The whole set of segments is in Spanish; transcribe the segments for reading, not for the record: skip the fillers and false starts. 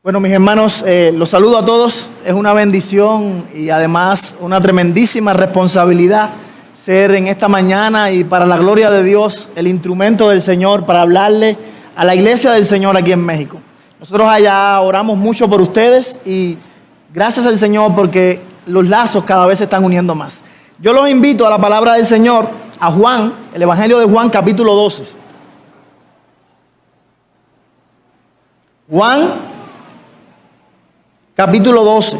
Bueno, mis hermanos, los saludo a todos. Es una bendición y además una tremendísima responsabilidad ser en esta mañana y para la gloria de Dios el instrumento del Señor para hablarle a la iglesia del Señor aquí en México. Nosotros allá oramos mucho por ustedes y gracias al Señor porque los lazos cada vez se están uniendo más. Yo los invito a la palabra del Señor, a Juan, el Evangelio de Juan, capítulo 12. Juan, capítulo 12.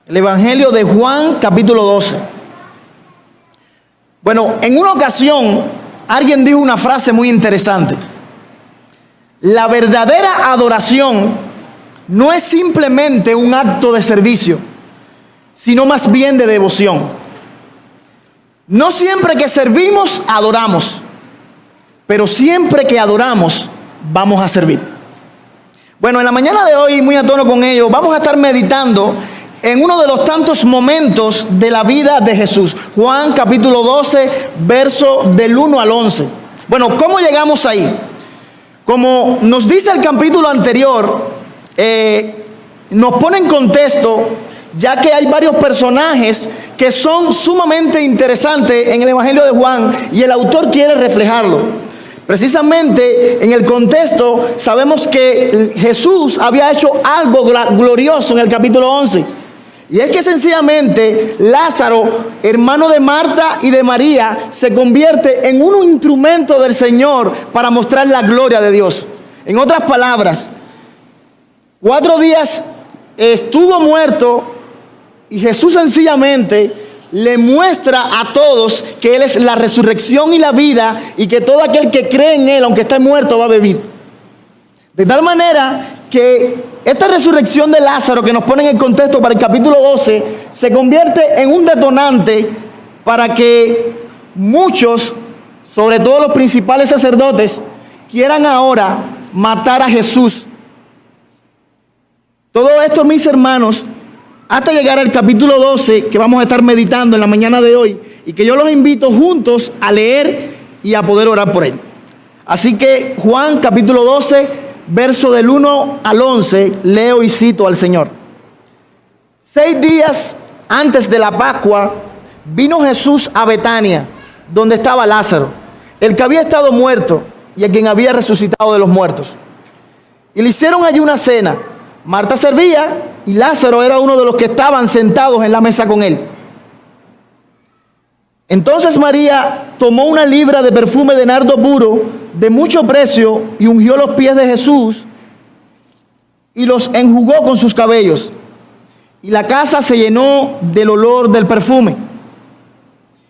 El Evangelio de Juan, capítulo 12. Bueno, en una ocasión alguien dijo una frase muy interesante. La verdadera adoración no es simplemente un acto de servicio, sino más bien de devoción. No siempre que servimos, adoramos, pero siempre que adoramos, vamos a servir. Bueno, en la mañana de hoy, muy a tono con ello, vamos a estar meditando en uno de los tantos momentos de la vida de Jesús. Juan capítulo 12, verso del 1 al 11. Bueno, ¿cómo llegamos ahí? Como nos dice el capítulo anterior, nos pone en contexto, ya que hay varios personajes que son sumamente interesantes en el Evangelio de Juan y el autor quiere reflejarlo. Precisamente en el contexto sabemos que Jesús había hecho algo glorioso en el capítulo 11. Y es que sencillamente Lázaro, hermano de Marta y de María, se convierte en un instrumento del Señor para mostrar la gloria de Dios. En otras palabras, 4 días estuvo muerto y Jesús sencillamente le muestra a todos que Él es la resurrección y la vida y que todo aquel que cree en Él, aunque esté muerto, va a vivir. De tal manera que esta resurrección de Lázaro que nos pone en el contexto para el capítulo 12 se convierte en un detonante para que muchos, sobre todo los principales sacerdotes, quieran ahora matar a Jesús. Todo esto, mis hermanos, hasta llegar al capítulo 12 que vamos a estar meditando en la mañana de hoy y que yo los invito juntos a leer y a poder orar por él. Así que Juan capítulo 12, verso del 1 al 11, leo y cito al Señor. 6 días antes de la Pascua vino Jesús a Betania, donde estaba Lázaro, el que había estado muerto y a quien había resucitado de los muertos. Y le hicieron allí una cena. Marta servía y Lázaro era uno de los que estaban sentados en la mesa con él. Entonces María tomó una libra de perfume de nardo puro de mucho precio y ungió los pies de Jesús y los enjugó con sus cabellos. Y la casa se llenó del olor del perfume.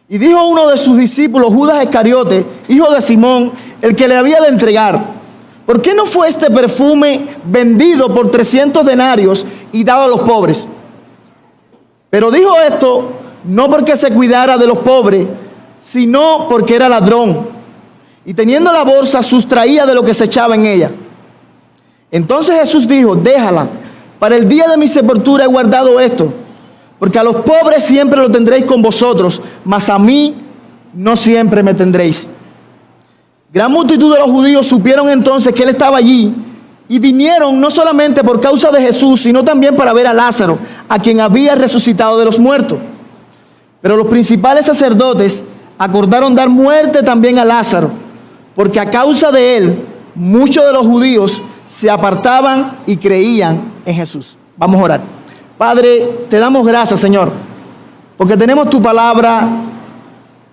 Y dijo uno de sus discípulos, Judas Iscariote, hijo de Simón, el que le había de entregar: ¿por qué no fue este perfume vendido por 300 denarios y dado a los pobres? Pero dijo esto no porque se cuidara de los pobres, sino porque era ladrón. Y teniendo la bolsa, sustraía de lo que se echaba en ella. Entonces Jesús dijo: déjala, para el día de mi sepultura he guardado esto, porque a los pobres siempre lo tendréis con vosotros, mas a mí no siempre me tendréis. Gran multitud de los judíos supieron entonces que él estaba allí y vinieron no solamente por causa de Jesús, sino también para ver a Lázaro, a quien había resucitado de los muertos. Pero los principales sacerdotes acordaron dar muerte también a Lázaro, porque a causa de él muchos de los judíos se apartaban y creían en Jesús. Vamos a orar. Padre, te damos gracias, Señor, porque tenemos tu palabra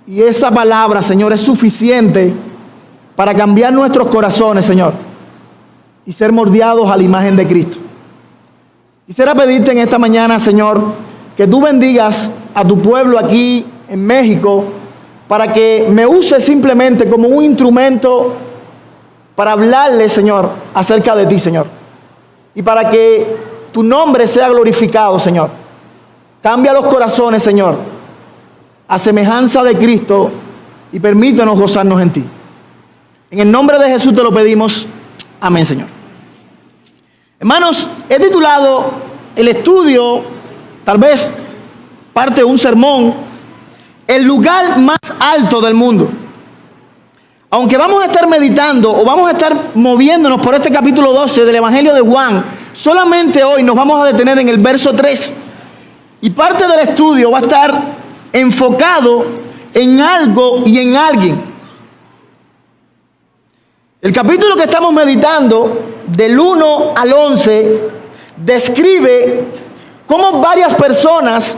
y esa palabra, Señor, es suficiente para cambiar nuestros corazones, Señor, y ser moldeados a la imagen de Cristo. Quisiera pedirte en esta mañana, Señor, que tú bendigas a tu pueblo aquí en México, para que me uses simplemente como un instrumento para hablarle, Señor, acerca de ti, Señor. Y para que tu nombre sea glorificado, Señor. Cambia los corazones, Señor, a semejanza de Cristo y permítanos gozarnos en ti. En el nombre de Jesús te lo pedimos. Amén, Señor. Hermanos, he titulado el estudio, tal vez parte de un sermón, el lugar más alto del mundo. Aunque vamos a estar meditando o vamos a estar moviéndonos por este capítulo 12 del Evangelio de Juan, solamente hoy nos vamos a detener en el verso 3. Y parte del estudio va a estar enfocado en algo y en alguien. El capítulo que estamos meditando, del 1 al 11, describe cómo varias personas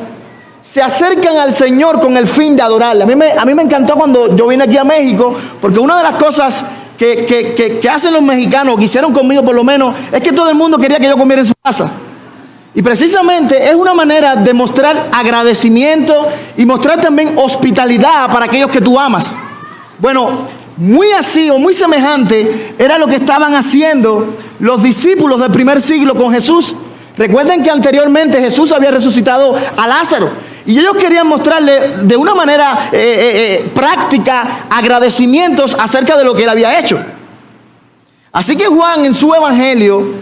se acercan al Señor con el fin de adorarle. A mí me encantó cuando yo vine aquí a México, porque una de las cosas que hacen los mexicanos, que hicieron conmigo por lo menos, es que todo el mundo quería que yo comiera en su casa. Y precisamente es una manera de mostrar agradecimiento y mostrar también hospitalidad para aquellos que tú amas. Bueno, muy así o muy semejante era lo que estaban haciendo los discípulos del primer siglo con Jesús. Recuerden que anteriormente Jesús había resucitado a Lázaro y ellos querían mostrarle de una manera práctica agradecimientos acerca de lo que él había hecho. Así que Juan, en su evangelio,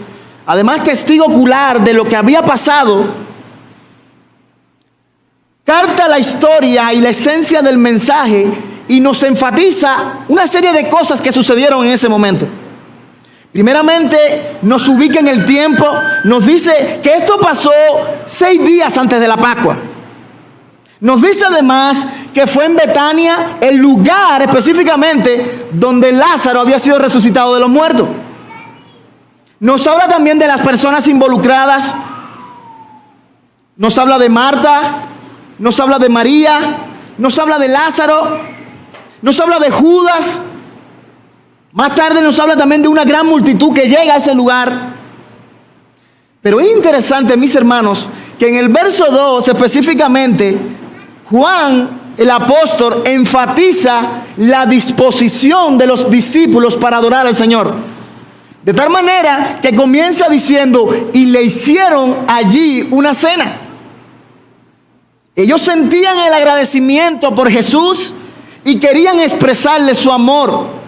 además testigo ocular de lo que había pasado, carta la historia y la esencia del mensaje y nos enfatiza una serie de cosas que sucedieron en ese momento. Primeramente, nos ubica en el tiempo, nos dice que esto pasó 6 días antes de la Pascua. Nos dice además que fue en Betania, el lugar específicamente donde Lázaro había sido resucitado de los muertos. Nos habla también de las personas involucradas. Nos habla de Marta, nos habla de María, nos habla de Lázaro, nos habla de Judas. Más tarde nos habla también de una gran multitud que llega a ese lugar. Pero es interesante, mis hermanos, que en el verso 2 específicamente, Juan, el apóstol, enfatiza la disposición de los discípulos para adorar al Señor. De tal manera que comienza diciendo, y le hicieron allí una cena. Ellos sentían el agradecimiento por Jesús y querían expresarle su amor,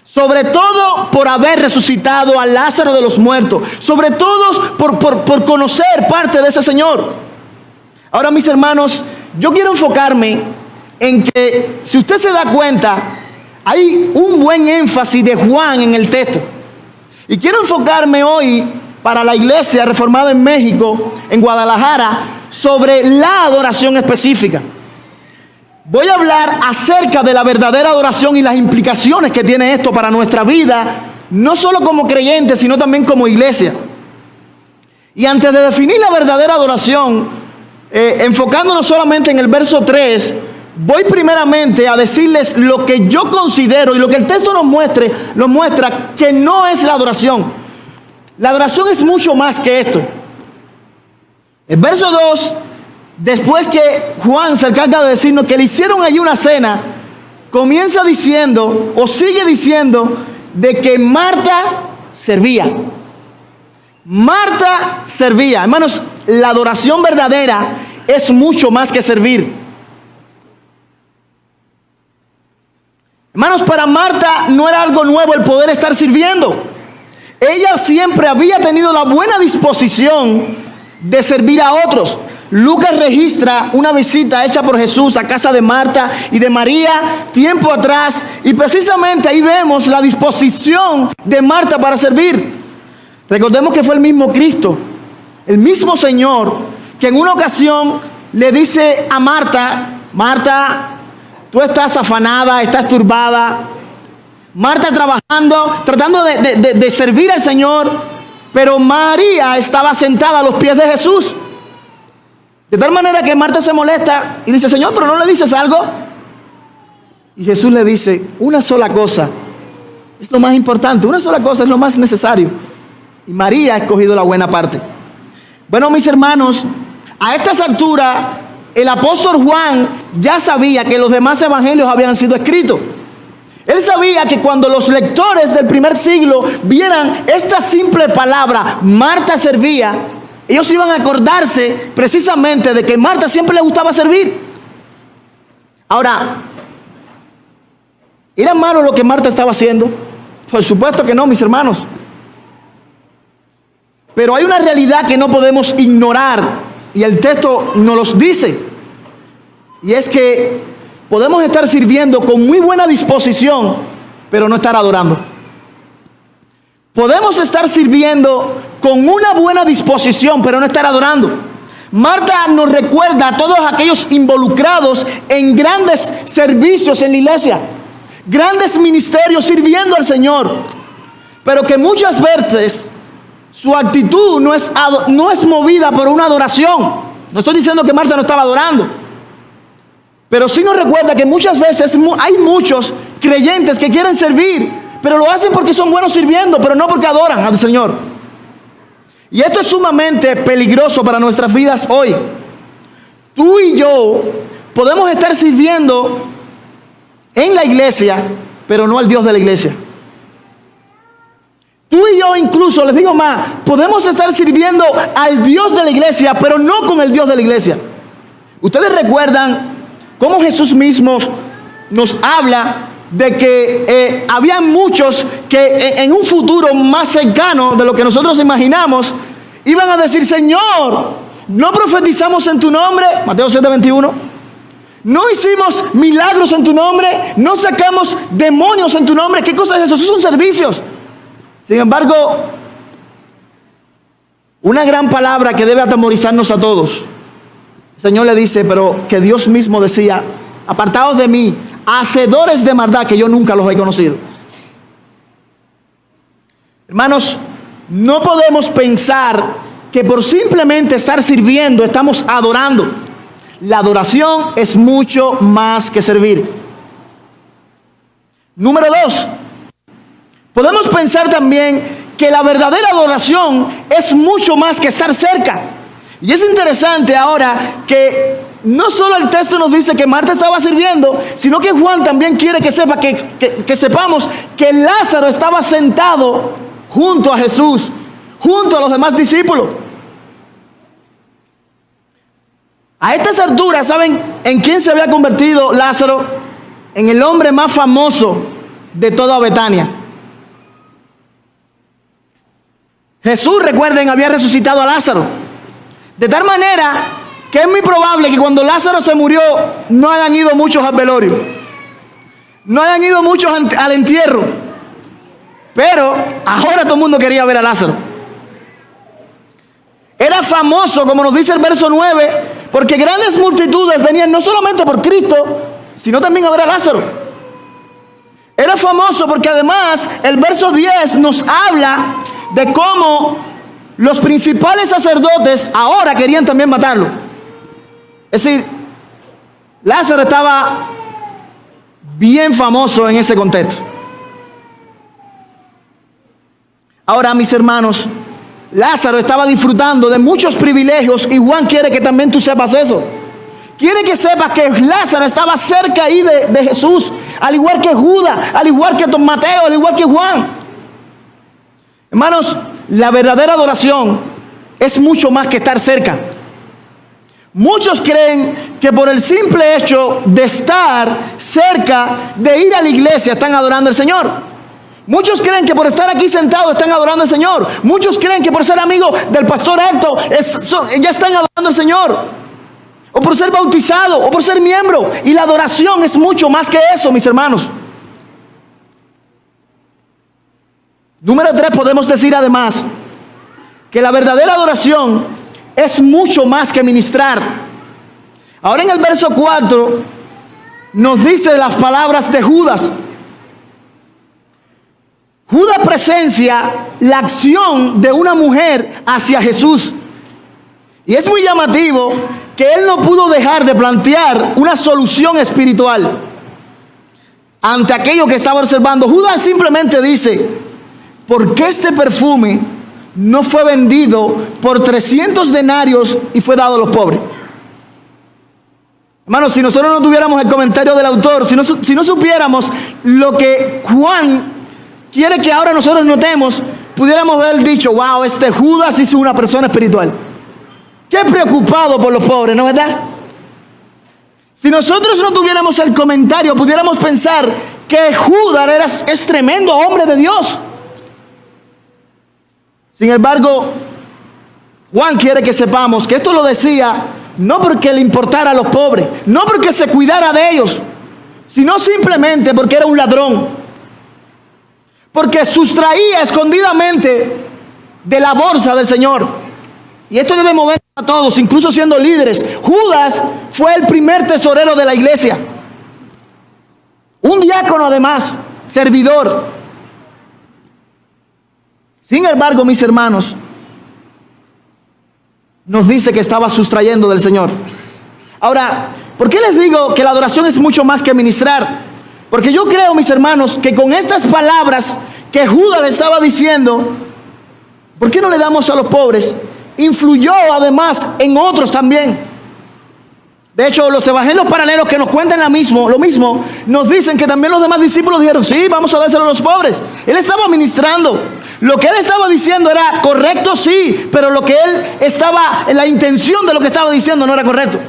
sobre todo por haber resucitado a Lázaro de los muertos, sobre todo por conocer parte de ese Señor. Ahora, mis hermanos, yo quiero enfocarme en que, si usted se da cuenta, hay un buen énfasis de Juan en el texto. Y quiero enfocarme hoy para la Iglesia Reformada en México, en Guadalajara, sobre la adoración específica. Voy a hablar acerca de la verdadera adoración y las implicaciones que tiene esto para nuestra vida, no solo como creyentes, sino también como iglesia. Y antes de definir la verdadera adoración, enfocándonos solamente en el verso 3, voy primeramente a decirles lo que yo considero y lo que el texto nos muestra que no es la adoración. La adoración es mucho más que esto. El verso 2, después que Juan se encarga de decirnos que le hicieron allí una cena, comienza diciendo, o sigue diciendo, de que Marta servía. Marta servía. Hermanos, la adoración verdadera es mucho más que servir. Hermanos, para Marta no era algo nuevo el poder estar sirviendo. Ella siempre había tenido la buena disposición de servir a otros. Lucas registra una visita hecha por Jesús a casa de Marta y de María tiempo atrás, y precisamente ahí vemos la disposición de Marta para servir. Recordemos que fue el mismo Cristo, el mismo Señor, que en una ocasión le dice a Marta: Marta, tú estás afanada, estás turbada. Marta trabajando, tratando de servir al Señor, pero María estaba sentada a los pies de Jesús. De tal manera que Marta se molesta y dice: Señor, ¿pero no le dices algo? Y Jesús le dice: una sola cosa es lo más importante, una sola cosa es lo más necesario. Y María ha escogido la buena parte. Bueno, mis hermanos, a estas alturas el apóstol Juan ya sabía que los demás evangelios habían sido escritos. Él sabía que cuando los lectores del primer siglo vieran esta simple palabra, Marta servía, ellos iban a acordarse precisamente de que Marta siempre le gustaba servir. Ahora, ¿era malo lo que Marta estaba haciendo? Por supuesto que no, mis hermanos. Pero hay una realidad que no podemos ignorar, y el texto nos los dice. Y es que podemos estar sirviendo con muy buena disposición, pero no estar adorando. Podemos estar sirviendo con una buena disposición, pero no estar adorando. Marta nos recuerda a todos aquellos involucrados en grandes servicios en la iglesia, grandes ministerios sirviendo al Señor, pero que muchas veces su actitud no es movida por una adoración. No estoy diciendo que Marta no estaba adorando, pero sí nos recuerda que muchas veces hay muchos creyentes que quieren servir, pero lo hacen porque son buenos sirviendo, pero no porque adoran al Señor. Y esto es sumamente peligroso para nuestras vidas hoy. Tú y yo podemos estar sirviendo en la iglesia, pero no al Dios de la iglesia. Tú y yo incluso, les digo más, podemos estar sirviendo al Dios de la iglesia, pero no con el Dios de la iglesia. Ustedes recuerdan cómo Jesús mismo nos habla de que había muchos que en un futuro más cercano de lo que nosotros imaginamos, iban a decir: Señor, no profetizamos en tu nombre, Mateo 7:21, no hicimos milagros en tu nombre, no sacamos demonios en tu nombre. ¿Qué cosa es eso? Esos son servicios. Sin embargo, una gran palabra que debe atemorizarnos a todos. El Señor le dice, pero que Dios mismo decía: apartaos de mí, hacedores de maldad, que yo nunca los he conocido. Hermanos, no podemos pensar que por simplemente estar sirviendo estamos adorando. La adoración es mucho más que servir. Número 2, podemos pensar también que la verdadera adoración es mucho más que estar cerca. Y es interesante ahora que no solo el texto nos dice que Marta estaba sirviendo, sino que Juan también quiere que sepamos que Lázaro estaba sentado junto a Jesús, junto a los demás discípulos. A estas alturas, ¿saben en quién se había convertido Lázaro? En el hombre más famoso de toda Betania. Jesús, recuerden, había resucitado a Lázaro. De tal manera que es muy probable que cuando Lázaro se murió no hayan ido muchos al velorio, no hayan ido muchos al entierro. Pero ahora todo el mundo quería ver a Lázaro. Era famoso, como nos dice el verso 9, porque grandes multitudes venían no solamente por Cristo, sino también a ver a Lázaro. Era famoso porque además el verso 10 nos habla de cómo los principales sacerdotes ahora querían también matarlo. Es decir, Lázaro estaba bien famoso en ese contexto. Ahora, mis hermanos, Lázaro estaba disfrutando de muchos privilegios y Juan quiere que también tú sepas eso. Quiere que sepas que Lázaro estaba cerca ahí de Jesús, al igual que Judas, al igual que Mateo, al igual que Juan. Hermanos, la verdadera adoración es mucho más que estar cerca. Muchos creen que por el simple hecho de estar cerca, de ir a la iglesia, están adorando al Señor. Muchos creen que por estar aquí sentados están adorando al Señor. Muchos creen que por ser amigo del pastor Héctor ya están adorando al Señor. O por ser bautizado, o por ser miembro. Y la adoración es mucho más que eso, mis hermanos. Número 3, podemos decir además que la verdadera adoración es mucho más que ministrar. Ahora en el verso 4 nos dice las palabras de Judas. Judas presencia la acción de una mujer hacia Jesús. Y es muy llamativo que él no pudo dejar de plantear una solución espiritual ante aquello que estaba observando. Judas simplemente dice: ¿por qué este perfume no fue vendido por 300 denarios y fue dado a los pobres? Hermanos, si nosotros no tuviéramos el comentario del autor, si no supiéramos lo que Juan quiere que ahora nosotros notemos, pudiéramos haber dicho: wow, este Judas hizo una persona espiritual. Qué preocupado por los pobres, ¿no es verdad? Si nosotros no tuviéramos el comentario, pudiéramos pensar que Judas es tremendo hombre de Dios. Sin embargo, Juan quiere que sepamos que esto lo decía no porque le importara a los pobres, no porque se cuidara de ellos, sino simplemente porque era un ladrón, porque sustraía escondidamente de la bolsa del Señor. Y esto debe mover a todos, incluso siendo líderes. Judas fue el primer tesorero de la iglesia, un diácono además, servidor. Sin embargo, mis hermanos, nos dice que estaba sustrayendo del Señor. Ahora, ¿por qué les digo que la adoración es mucho más que ministrar? Porque yo creo, mis hermanos, que con estas palabras que Judas le estaba diciendo, ¿por qué no le damos a los pobres? Influyó además en otros también. De hecho, los evangelios paralelos que nos cuentan lo mismo, nos dicen que también los demás discípulos dijeron, sí, vamos a dárselo a los pobres. Él estaba ministrando. Lo que él estaba diciendo era correcto, sí, pero lo que él estaba, la intención de lo que estaba diciendo no era correcto.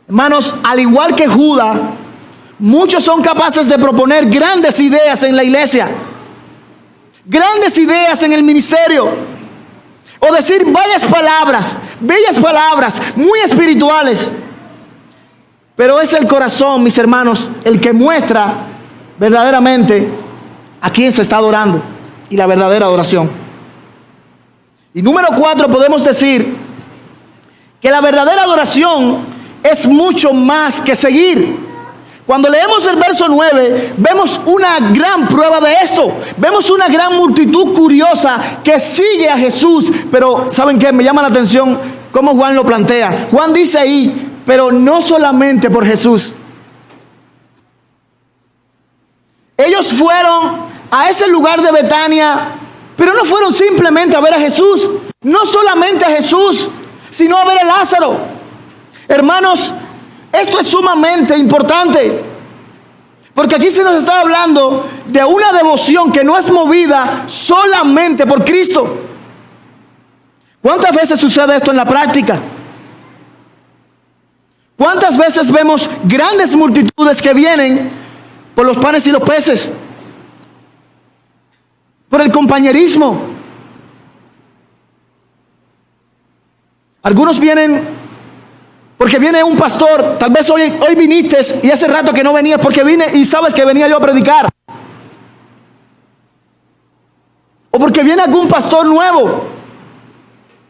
Hermanos, al igual que Judas, muchos son capaces de proponer grandes ideas en la iglesia, grandes ideas en el ministerio, o decir bellas palabras, muy espirituales. Pero es el corazón, mis hermanos, el que muestra verdaderamente a quién se está adorando y la verdadera adoración. Y número 4, podemos decir que la verdadera adoración es mucho más que seguir. Cuando leemos el verso 9, vemos una gran prueba de esto. Vemos una gran multitud curiosa que sigue a Jesús. Pero ¿saben qué? Me llama la atención cómo Juan lo plantea. Juan dice ahí, pero no solamente por Jesús. Ellos fueron a ese lugar de Betania, pero no fueron simplemente a ver a Jesús. No solamente a Jesús, sino a ver a Lázaro. Hermanos, esto es sumamente importante, porque aquí se nos está hablando de una devoción que no es movida solamente por Cristo. ¿Cuántas veces sucede esto en la práctica? ¿Cuántas veces vemos grandes multitudes que vienen por los panes y los peces? Por el compañerismo. Algunos vienen porque viene un pastor. Tal vez hoy viniste y hace rato que no venías porque vine y sabes que venía yo a predicar. O porque viene algún pastor nuevo.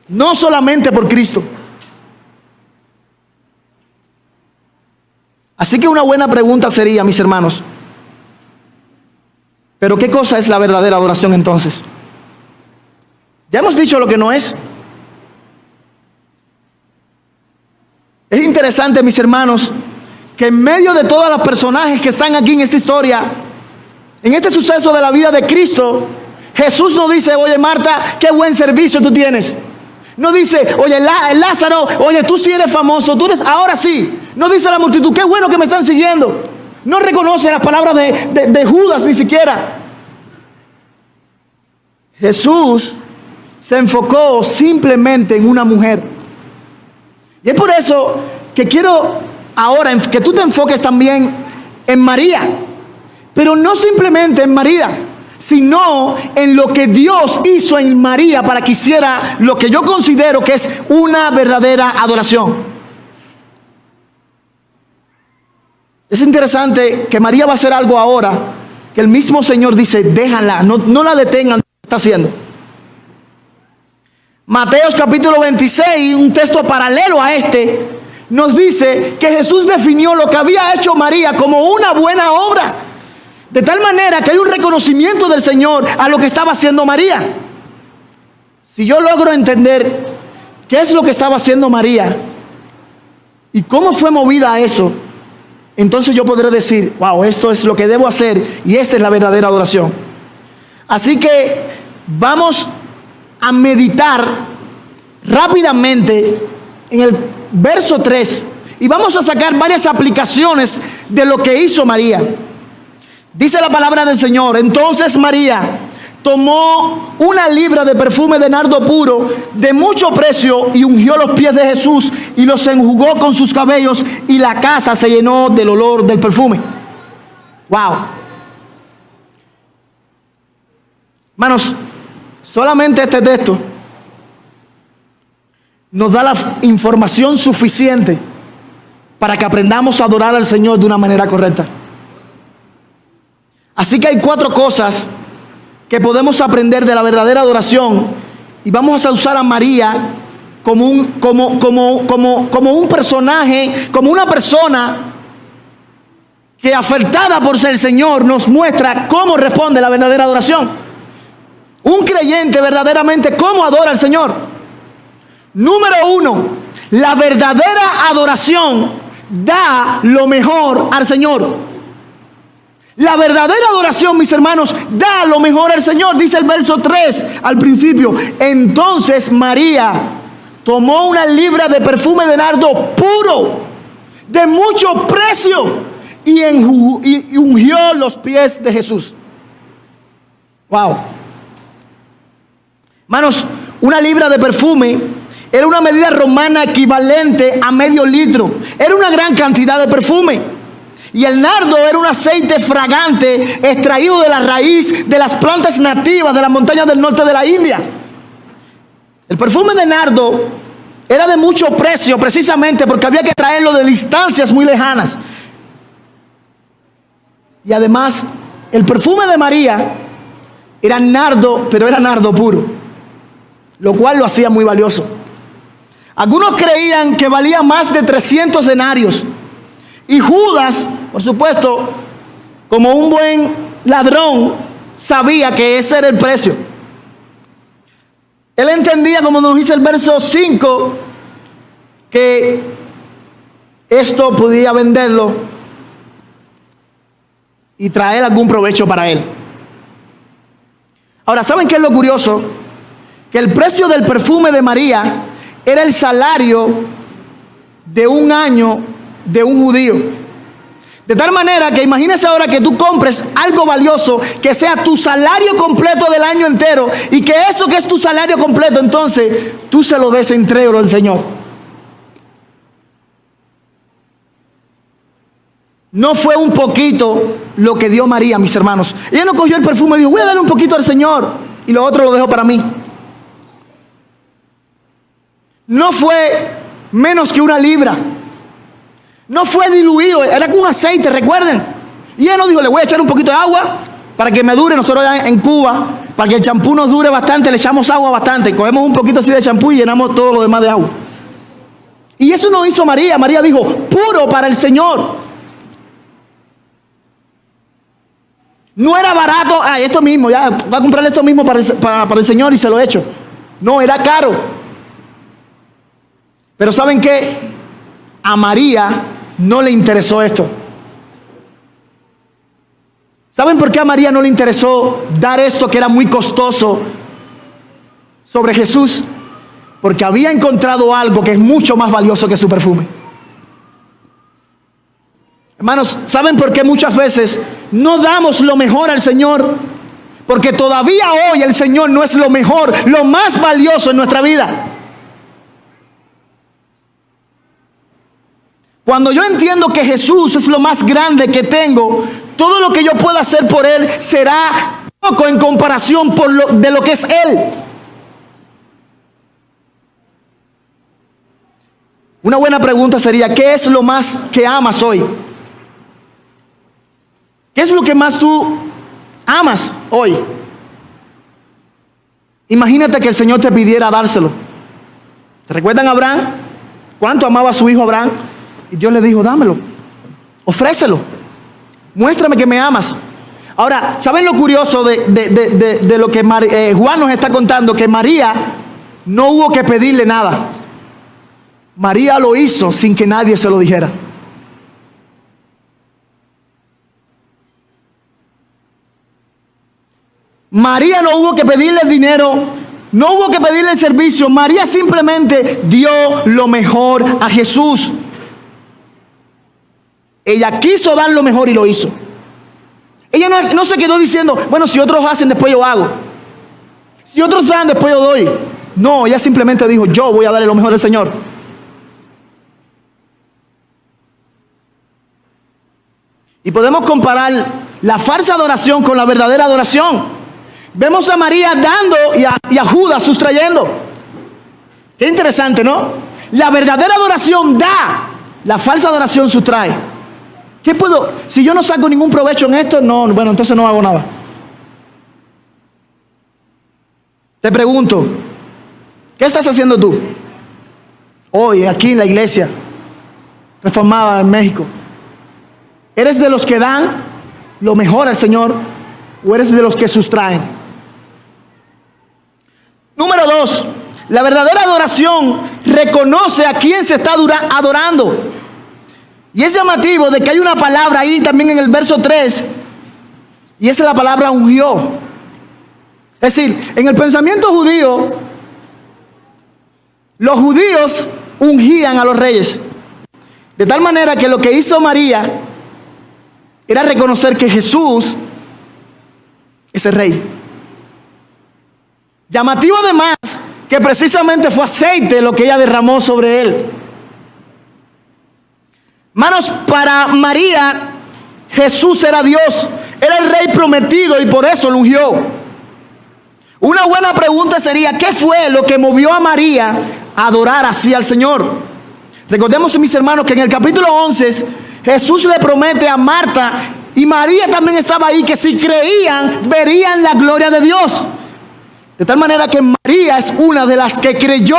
No solamente por Cristo. Así que una buena pregunta sería, mis hermanos, ¿pero qué cosa es la verdadera adoración entonces? Ya hemos dicho lo que no es. Es interesante, mis hermanos, que en medio de todos los personajes que están aquí en esta historia, en este suceso de la vida de Cristo, Jesús no dice, oye Marta, qué buen servicio tú tienes. No dice, oye Lázaro, oye tú sí eres famoso, tú eres, ahora sí. No dice a la multitud, qué bueno que me están siguiendo. No reconoce las palabras de Judas ni siquiera. Jesús se enfocó simplemente en una mujer. Y es por eso que quiero ahora que tú te enfoques también en María. Pero no simplemente en María, sino en lo que Dios hizo en María para que hiciera lo que yo considero que es una verdadera adoración. Es interesante que María va a hacer algo ahora que el mismo Señor dice, déjala, no la detengan, está haciendo. Mateos capítulo 26, un texto paralelo a este, nos dice que Jesús definió lo que había hecho María como una buena obra. De tal manera que hay un reconocimiento del Señor a lo que estaba haciendo María. Si yo logro entender qué es lo que estaba haciendo María y cómo fue movida a eso, entonces yo podré decir, wow, esto es lo que debo hacer y esta es la verdadera adoración. Así que vamos a meditar rápidamente en el verso 3 y vamos a sacar varias aplicaciones de lo que hizo María. Dice la palabra del Señor, entonces María tomó una libra de perfume de nardo puro de mucho precio y ungió los pies de Jesús y los enjugó con sus cabellos y la casa se llenó del olor del perfume. Wow. Hermanos, solamente este texto nos da la información suficiente para que aprendamos a adorar al Señor de una manera correcta. Así que hay 4 cosas que podemos aprender de la verdadera adoración, y vamos a usar a María como un personaje, como una persona que, afectada por ser el Señor, nos muestra cómo responde la verdadera adoración. Un creyente verdaderamente cómo adora al Señor. Número 1, la verdadera adoración da lo mejor al Señor. La verdadera adoración, mis hermanos, da lo mejor al Señor. Dice el verso 3 al principio: entonces María tomó una libra de perfume de nardo puro, de mucho precio, y ungió los pies de Jesús. Wow. Hermanos, una libra de perfume era una medida romana equivalente a medio litro. Era una gran cantidad de perfume. Y el nardo era un aceite fragante extraído de la raíz de las plantas nativas de las montañas del norte de la India. El perfume de nardo era de mucho precio, precisamente porque había que traerlo de distancias muy lejanas. Y además, el perfume de María era nardo, pero era nardo puro, lo cual lo hacía muy valioso. Algunos creían que valía más de 300 denarios. Y Judas, por supuesto, como un buen ladrón, sabía que ese era el precio. Él entendía, como nos dice el verso 5, que esto podía venderlo y traer algún provecho para él. Ahora, ¿saben qué es lo curioso? Que el precio del perfume de María era el salario de un año de un judío. De tal manera que imagínese ahora que tú compres algo valioso que sea tu salario completo del año entero, y que eso que es tu salario completo, entonces tú se lo des íntegro al Señor. No fue un poquito lo que dio María, mis hermanos. Ella no cogió el perfume y dijo: voy a darle un poquito al Señor y lo otro lo dejo para mí. No fue menos que una libra. No fue diluido, era con un aceite, recuerden. Y ella no dijo: le voy a echar un poquito de agua para que me dure. Nosotros allá en Cuba, para que el champú nos dure bastante, le echamos agua bastante. Cogemos un poquito así de champú y llenamos todo lo demás de agua. Y eso no hizo María. María dijo: puro para el Señor. No era barato, esto mismo, ya va a comprarle esto mismo para el Señor y se lo he hecho. No, era caro. Pero ¿saben qué? A María no le interesó esto. ¿Saben por qué a María no le interesó dar esto que era muy costoso sobre Jesús? Porque había encontrado algo que es mucho más valioso que su perfume. Hermanos, ¿saben por qué muchas veces no damos lo mejor al Señor? Porque todavía hoy el Señor no es lo mejor, lo más valioso en nuestra vida. Cuando yo entiendo que Jesús es lo más grande que tengo, todo lo que yo pueda hacer por Él será poco en comparación de lo que es Él. Una buena pregunta sería: ¿qué es lo más que amas hoy? ¿Qué es lo que más tú amas hoy? Imagínate que el Señor te pidiera dárselo. ¿Se recuerdan a Abraham? ¿Cuánto amaba a su hijo Abraham? Y Dios le dijo: dámelo, ofrécelo, muéstrame que me amas. Ahora, ¿saben lo curioso de lo que Juan nos está contando? Que María no hubo que pedirle nada. María lo hizo sin que nadie se lo dijera. María no hubo que pedirle el dinero, no hubo que pedirle el servicio. María simplemente dio lo mejor a Jesús. Ella quiso dar lo mejor y lo hizo. Ella no se quedó diciendo: bueno, si otros hacen, después yo hago. Si otros dan, después yo doy. No, ella simplemente dijo: yo voy a darle lo mejor al Señor. Y podemos comparar la falsa adoración con la verdadera adoración. Vemos a María dando y a Judas sustrayendo. Qué interesante, ¿no? La verdadera adoración da, La falsa adoración sustrae. ¿Qué puedo? Si yo no saco ningún provecho en esto, no, bueno, entonces no hago nada. Te pregunto, ¿qué estás haciendo tú hoy aquí en la iglesia reformada en México? ¿Eres de los que dan lo mejor al Señor o eres de los que sustraen? Número 2, la verdadera adoración reconoce a quién se está adorando. Y es llamativo de que hay una palabra ahí también en el verso 3, y esa es la palabra ungió. Es decir, en el pensamiento judío, los judíos ungían a los reyes. De tal manera que lo que hizo María era reconocer que Jesús es el rey. Llamativo además que precisamente fue aceite lo que ella derramó sobre él. Hermanos, para María, Jesús era Dios, era el rey prometido y por eso lo ungió. Una buena pregunta sería, ¿qué fue lo que movió a María a adorar así al Señor? Recordemos, mis hermanos, que en el capítulo 11 Jesús le promete a Marta, y María también estaba ahí, que si creían, verían la gloria de Dios. De tal manera que María es una de las que creyó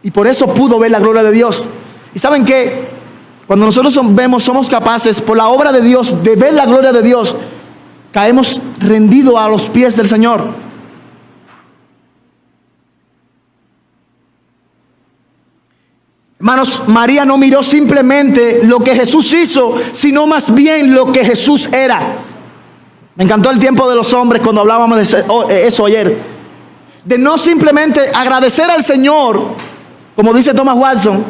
y por eso pudo ver la gloria de Dios. ¿Y saben qué? Cuando nosotros somos capaces por la obra de Dios de ver la gloria de Dios, caemos rendidos a los pies del Señor. Hermanos, María no miró simplemente lo que Jesús hizo, sino más bien lo que Jesús era. Me encantó el tiempo de los hombres cuando hablábamos de eso ayer. De no simplemente agradecer al Señor, como dice Thomas Watson,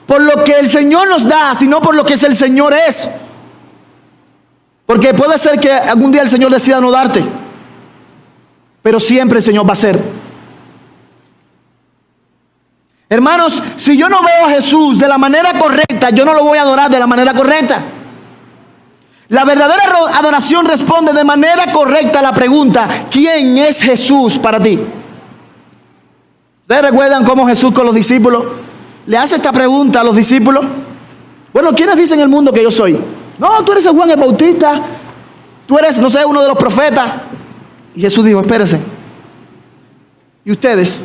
por lo que el Señor nos da, sino por lo que el Señor es. Porque puede ser que algún día el Señor decida no darte, pero siempre el Señor va a ser. Hermanos, si yo no veo a Jesús de la manera correcta, yo no lo voy a adorar de la manera correcta. La verdadera adoración responde de manera correcta a la pregunta, ¿quién es Jesús para ti? ¿Ustedes recuerdan cómo Jesús con los discípulos le hace esta pregunta a los discípulos? Bueno, ¿quiénes dicen en el mundo que yo soy? No, tú eres el Juan el Bautista, tú eres, no sé, uno de los profetas. Y Jesús dijo, espérense. ¿Y ustedes?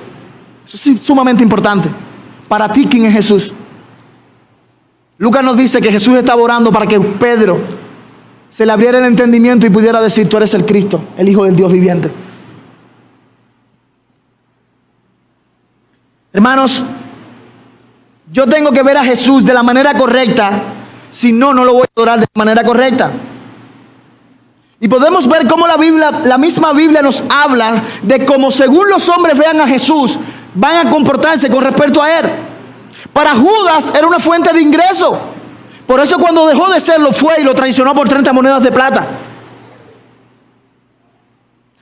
Eso es sumamente importante. Para ti, ¿quién es Jesús? Lucas nos dice que Jesús estaba orando para que Pedro se le abriera el entendimiento y pudiera decir, tú eres el Cristo, el Hijo del Dios viviente. Hermanos, yo tengo que ver a Jesús de la manera correcta, si no, no lo voy a adorar de manera correcta. Y podemos ver cómo la misma Biblia nos habla de cómo según los hombres vean a Jesús, van a comportarse con respecto a él. Para Judas era una fuente de ingreso. Por eso cuando dejó de serlo fue y lo traicionó por 30 monedas de plata.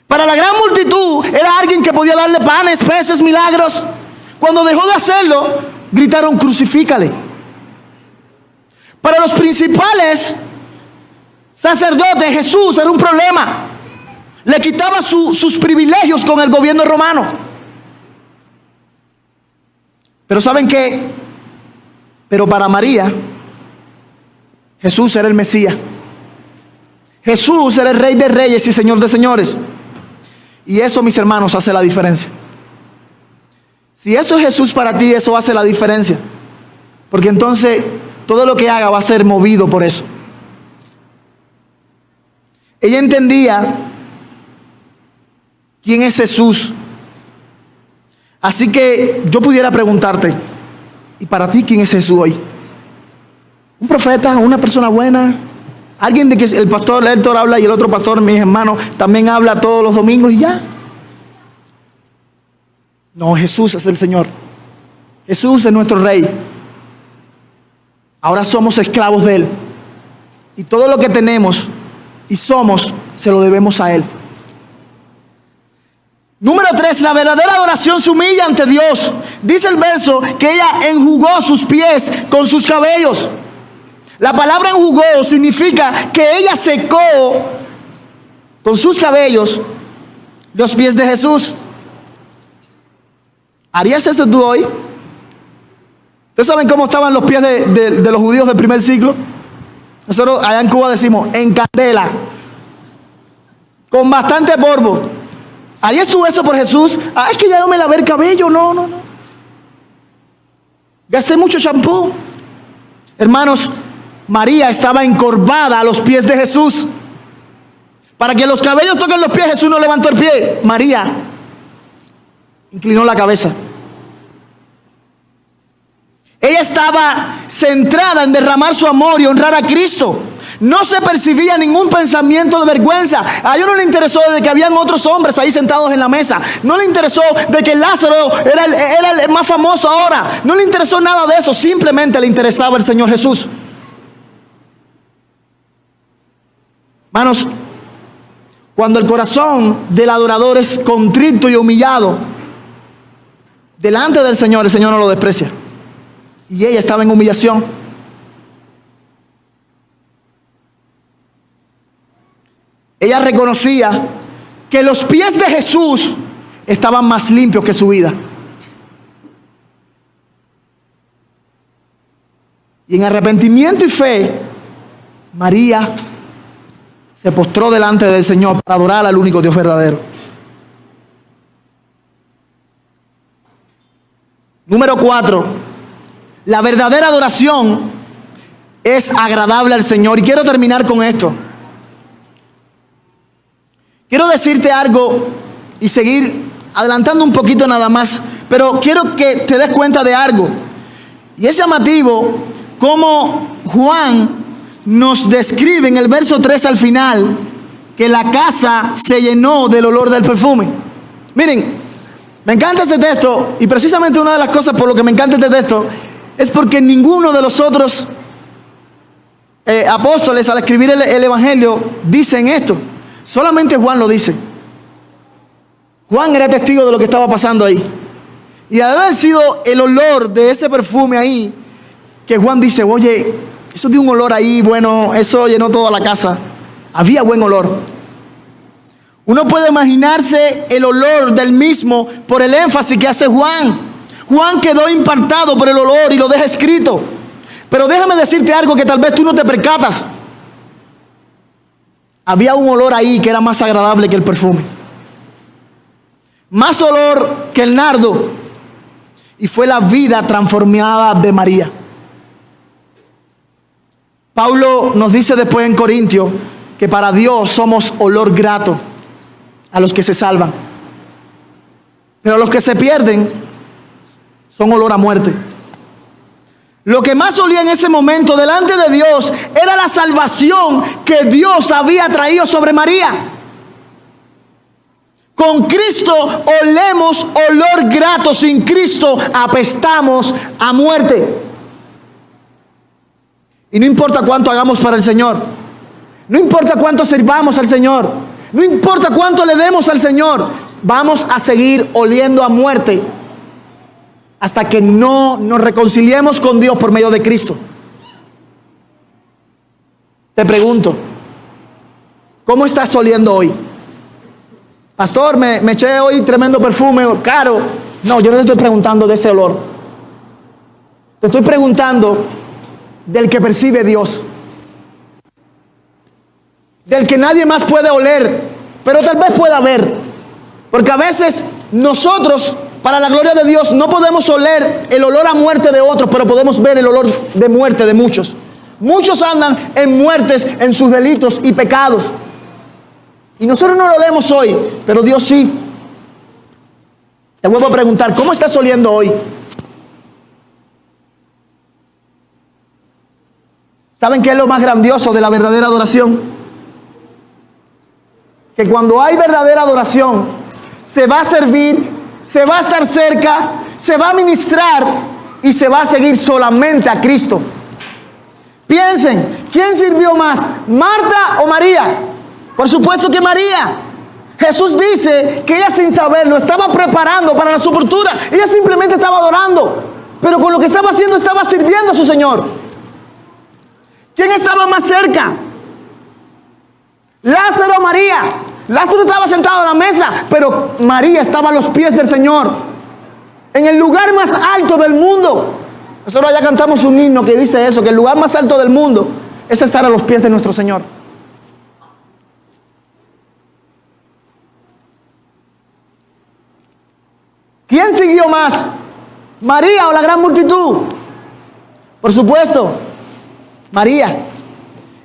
Para la gran multitud era alguien que podía darle panes, peces, milagros. Cuando dejó de hacerlo, gritaron crucifícale. Para los principales sacerdotes, Jesús era un problema. Le quitaba sus privilegios con el gobierno romano. Pero ¿saben qué? Pero para María, Jesús era el Mesías. Jesús era el Rey de Reyes y Señor de Señores. Y eso, mis hermanos, hace la diferencia. Si eso es Jesús para ti, eso hace la diferencia. Porque entonces todo lo que haga va a ser movido por eso. Ella entendía quién es Jesús. Así que yo pudiera preguntarte, ¿y para ti quién es Jesús hoy? ¿Un profeta? ¿Una persona buena? ¿Alguien de que el pastor Héctor habla y el otro pastor, mis hermanos, también habla todos los domingos y ya? No, Jesús es el Señor. Jesús es nuestro Rey. Ahora somos esclavos de Él. Y todo lo que tenemos y somos, se lo debemos a Él. Número 3, la verdadera adoración se humilla ante Dios. Dice el verso que ella enjugó sus pies con sus cabellos. La palabra enjugó significa que ella secó con sus cabellos los pies de Jesús. ¿Harías eso tú hoy? ¿Ustedes saben cómo estaban los pies de los judíos del primer siglo? Nosotros allá en Cuba decimos en candela, con bastante polvo. Ahí estuvo eso por Jesús. Es que ya no me lavé el cabello. No. Gasté mucho champú. Hermanos, María estaba encorvada a los pies de Jesús. Para que los cabellos toquen los pies, Jesús no levantó el pie. María inclinó la cabeza. Ella estaba centrada en derramar su amor y honrar a Cristo. No se percibía ningún pensamiento de vergüenza. A ella no le interesó de que habían otros hombres ahí sentados en la mesa. No le interesó de que Lázaro era el más famoso ahora. No le interesó nada de eso. Simplemente le interesaba el Señor Jesús. Hermanos, cuando el corazón del adorador es contrito y humillado delante del Señor, el Señor no lo desprecia. Y ella estaba en humillación. Ella reconocía que los pies de Jesús estaban más limpios que su vida. Y en arrepentimiento y fe, María se postró delante del Señor para adorar al único Dios verdadero. Número 4. La verdadera adoración es agradable al Señor. Y quiero terminar con esto. Quiero decirte algo y seguir adelantando un poquito nada más, pero quiero que te des cuenta de algo. Y es llamativo cómo Juan nos describe en el verso 3 al final que la casa se llenó del olor del perfume. Miren, me encanta este texto, y precisamente una de las cosas por lo que me encanta este texto es porque ninguno de los otros apóstoles al escribir el Evangelio dicen esto. Solamente Juan lo dice. Juan era testigo de lo que estaba pasando ahí. Y al haber sido el olor de ese perfume ahí, que Juan dice, oye, eso tiene un olor ahí, bueno, eso llenó toda la casa. Había buen olor. Uno puede imaginarse el olor del mismo por el énfasis que hace Juan. Juan quedó impactado por el olor y lo deja escrito. Pero déjame decirte algo que tal vez tú no te percatas. Había un olor ahí que era más agradable que el perfume. Más olor que el nardo. Y fue la vida transformada de María. Pablo nos dice después en Corintios que para Dios somos olor grato a los que se salvan. Pero los que se pierden son olor a muerte. Lo que más olía en ese momento delante de Dios era la salvación que Dios había traído sobre María. Con Cristo olemos olor grato, sin Cristo apestamos a muerte. Y no importa cuánto hagamos para el Señor, no importa cuánto sirvamos al Señor, no importa cuánto le demos al Señor, vamos a seguir oliendo a muerte hasta que no nos reconciliemos con Dios por medio de Cristo. Te pregunto, ¿cómo estás oliendo hoy? Pastor, me eché hoy tremendo perfume caro. No, yo no te estoy preguntando de ese olor. Te estoy preguntando del que percibe Dios, del que nadie más puede oler, pero tal vez pueda ver. Porque a veces nosotros, para la gloria de Dios, no podemos oler el olor a muerte de otros, pero podemos ver el olor de muerte de muchos. Muchos andan en muertes en sus delitos y pecados. Y nosotros no lo olemos hoy, pero Dios sí. Te vuelvo a preguntar, ¿cómo estás oliendo hoy? ¿Saben qué es lo más grandioso de la verdadera adoración? Que cuando hay verdadera adoración, se va a servir, se va a estar cerca, se va a ministrar y se va a seguir solamente a Cristo. Piensen, ¿quién sirvió más, Marta o María? Por supuesto que María. Jesús dice que ella, sin saberlo, estaba preparando para la sepultura. Ella simplemente estaba adorando, pero con lo que estaba haciendo estaba sirviendo a su Señor. ¿Quién estaba más cerca? Lázaro o María. Lázaro estaba sentado a la mesa, pero María estaba a los pies del Señor, en el lugar más alto del mundo. Nosotros allá cantamos un himno que dice eso, que el lugar más alto del mundo es estar a los pies de nuestro Señor. ¿Quién siguió más? ¿María o la gran multitud? Por supuesto, María.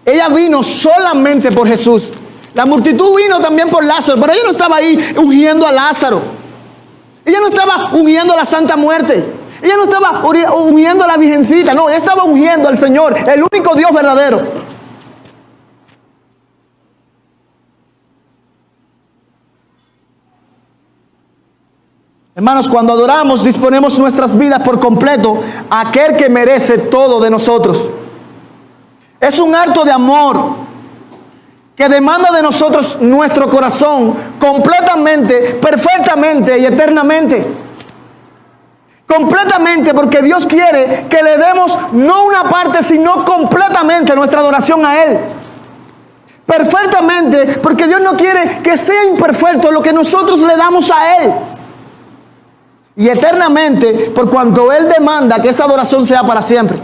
Ella vino solamente por Jesús. La multitud vino también por Lázaro, pero ella no estaba ahí ungiendo a Lázaro. Ella no estaba ungiendo a la Santa Muerte. Ella no estaba ungiendo a la Virgencita. No, ella estaba ungiendo al Señor, el único Dios verdadero. Hermanos, cuando adoramos, disponemos nuestras vidas por completo a aquel que merece todo de nosotros. Es un acto de amor que demanda de nosotros nuestro corazón completamente, perfectamente y eternamente. Completamente, porque Dios quiere que le demos no una parte, sino completamente nuestra adoración a Él. Perfectamente, porque Dios no quiere que sea imperfecto lo que nosotros le damos a Él. Y eternamente, por cuanto Él demanda que esa adoración sea para siempre.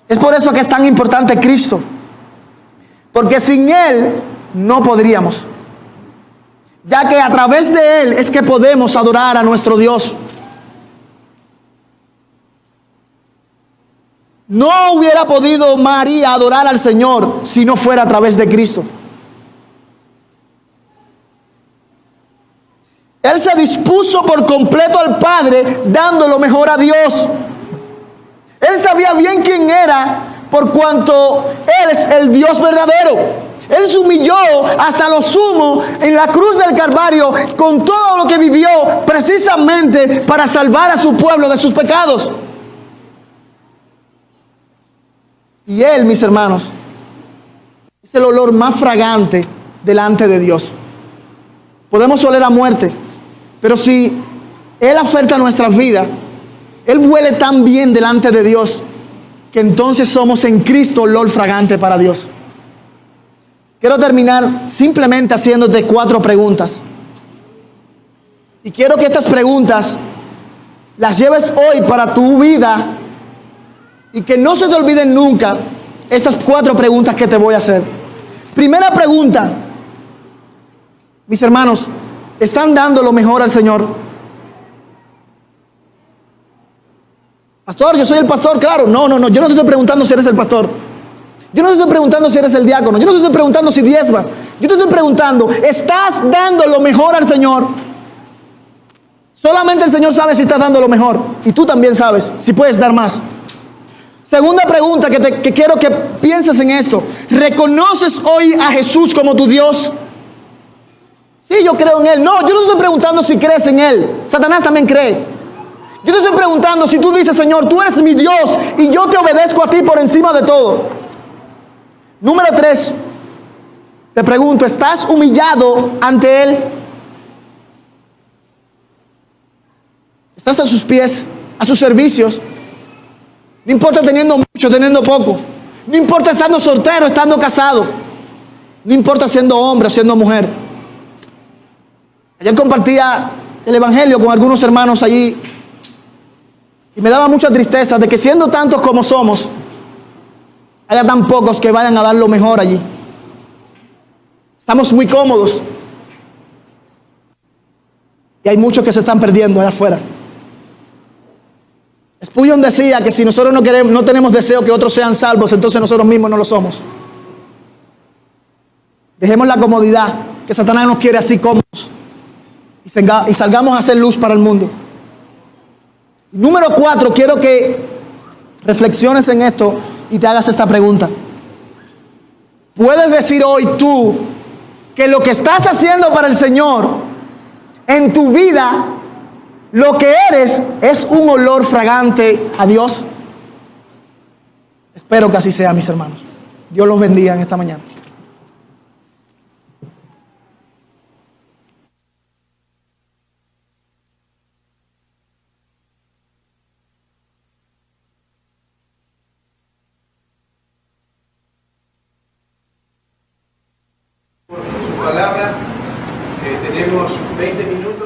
Es por eso que es tan importante Cristo. Porque sin Él no podríamos. Ya que a través de Él es que podemos adorar a nuestro Dios. No hubiera podido María adorar al Señor si no fuera a través de Cristo. Él se dispuso por completo al Padre, dando lo mejor a Dios. Él sabía bien quién era, por cuanto Él es el Dios verdadero. Él se humilló hasta lo sumo en la cruz del Calvario con todo lo que vivió, precisamente para salvar a su pueblo de sus pecados. Y Él, mis hermanos, es el olor más fragante delante de Dios. Podemos oler a muerte, pero si Él afecta nuestras vidas, Él huele tan bien delante de Dios, que entonces somos en Cristo olor fragante para Dios. Quiero terminar simplemente haciéndote 4 preguntas. Y quiero que estas preguntas las lleves hoy para tu vida y que no se te olviden nunca estas 4 preguntas que te voy a hacer. Primera pregunta, mis hermanos, ¿están dando lo mejor al Señor? Pastor, yo soy el pastor, claro. No, yo no te estoy preguntando si eres el pastor. Yo no te estoy preguntando si eres el diácono. Yo no te estoy preguntando si diezmas. Yo te estoy preguntando, ¿estás dando lo mejor al Señor? Solamente el Señor sabe si estás dando lo mejor. Y tú también sabes si puedes dar más. Segunda pregunta que quiero que pienses en esto. ¿Reconoces hoy a Jesús como tu Dios? Sí, yo creo en Él. No, yo no te estoy preguntando si crees en Él. Satanás también cree. Yo te estoy preguntando si tú dices, Señor, tú eres mi Dios y yo te obedezco a ti por encima de todo. Número 3, te pregunto, ¿estás humillado ante Él? ¿Estás a sus pies, a sus servicios? No importa teniendo mucho, teniendo poco. No importa estando soltero, estando casado. No importa siendo hombre o siendo mujer. Ayer compartía el evangelio con algunos hermanos allí y me daba mucha tristeza de que siendo tantos como somos, haya tan pocos que vayan a dar lo mejor allí. Estamos muy cómodos y hay muchos que se están perdiendo allá afuera. Spurgeon decía que si nosotros no tenemos deseo que otros sean salvos, entonces nosotros mismos no lo somos. Dejemos la comodidad, que Satanás nos quiere así cómodos, y salgamos a hacer luz para el mundo. Número 4, quiero que reflexiones en esto y te hagas esta pregunta. ¿Puedes decir hoy tú que lo que estás haciendo para el Señor en tu vida, lo que eres, es un olor fragante a Dios? Espero que así sea, mis hermanos. Dios los bendiga en esta mañana. Palabra, tenemos 20 minutos.